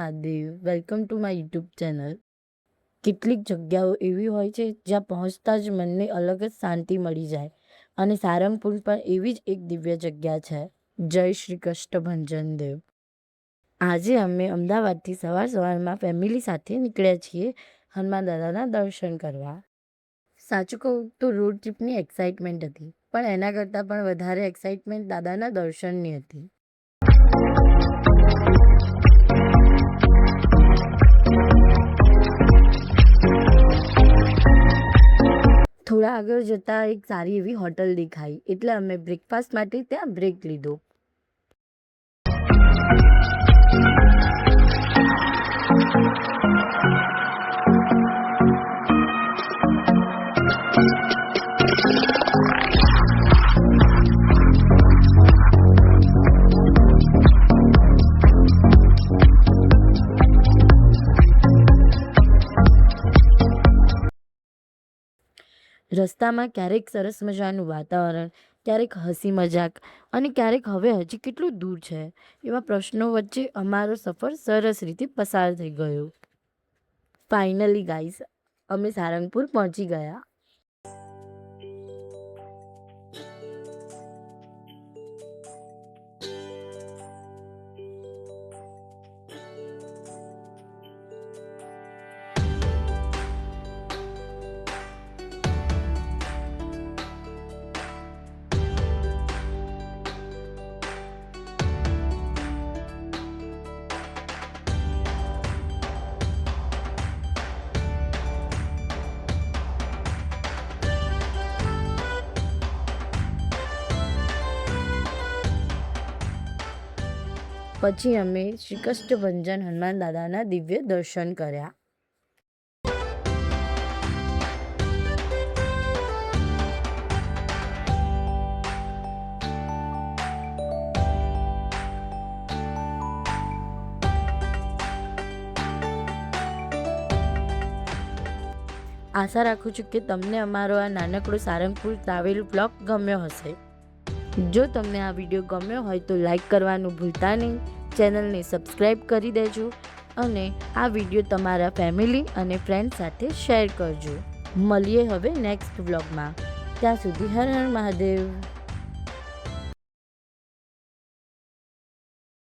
Mahadev. Welcome to my YouTube channel. કેટલીક જગ્યાઓ એવી હોય છે જ્યાં પહોંચતા જ મનને અલગ જ શાંતિ મળી જાય, અને સારંગપુર પણ એવી જ એક દિવ્ય જગ્યા છે. જય શ્રી કષ્ટભંજન દેવ. આજે અમે અમદાવાદથી સવારમાં ફેમિલી સાથે નીકળ્યા છીએ હનુમાન દાદાના દર્શન કરવા. સાચું કહું તો રોડ ટ્રીપની એક્સાઇટમેન્ટ હતી, પણ એના કરતાં પણ વધારે એક્સાઇટમેન્ટ દાદાના દર્શનની હતી. થોડા આગળ જતાં એક સારી એવી હોટલ દેખાઈ, એટલે અમે બ્રેકફાસ્ટ માટે ત્યાં બ્રેક લીધો. રસ્તામાં ક્યારેક સરસ મજાનું વાતાવરણ, ક્યારેક હસી મજાક, અને ક્યારેક હવે હજી કેટલું દૂર છે એવા પ્રશ્નો વચ્ચે અમારો સફર સરસ રીતે પસાર થઈ ગયો. ફાઇનલી ગાઈસ, અમે સારંગપુર પહોંચી ગયા. પછી અમે શ્રી કષ્ટભંજન હનુમાન દાદાના દિવ્ય દર્શન કર્યા. આશા રાખું છું કે તમને અમારો આ નાનકડો સારંગપુર ટ્રાવેલ બ્લોગ ગમ્યો હશે. જો તમને આ વિડીયો ગમ્યો હોય તો લાઈક કરવાનું ભૂલતા નહીં, ચેનલને સબસ્ક્રાઈબ કરી દેજો, અને આ વિડીયો તમારા ફેમિલી અને ફ્રેન્ડ સાથે શેર કરજો. મળીએ હવે નેક્સ્ટ વ્લોગમાં. ત્યાં સુધી હર હર મહાદેવ.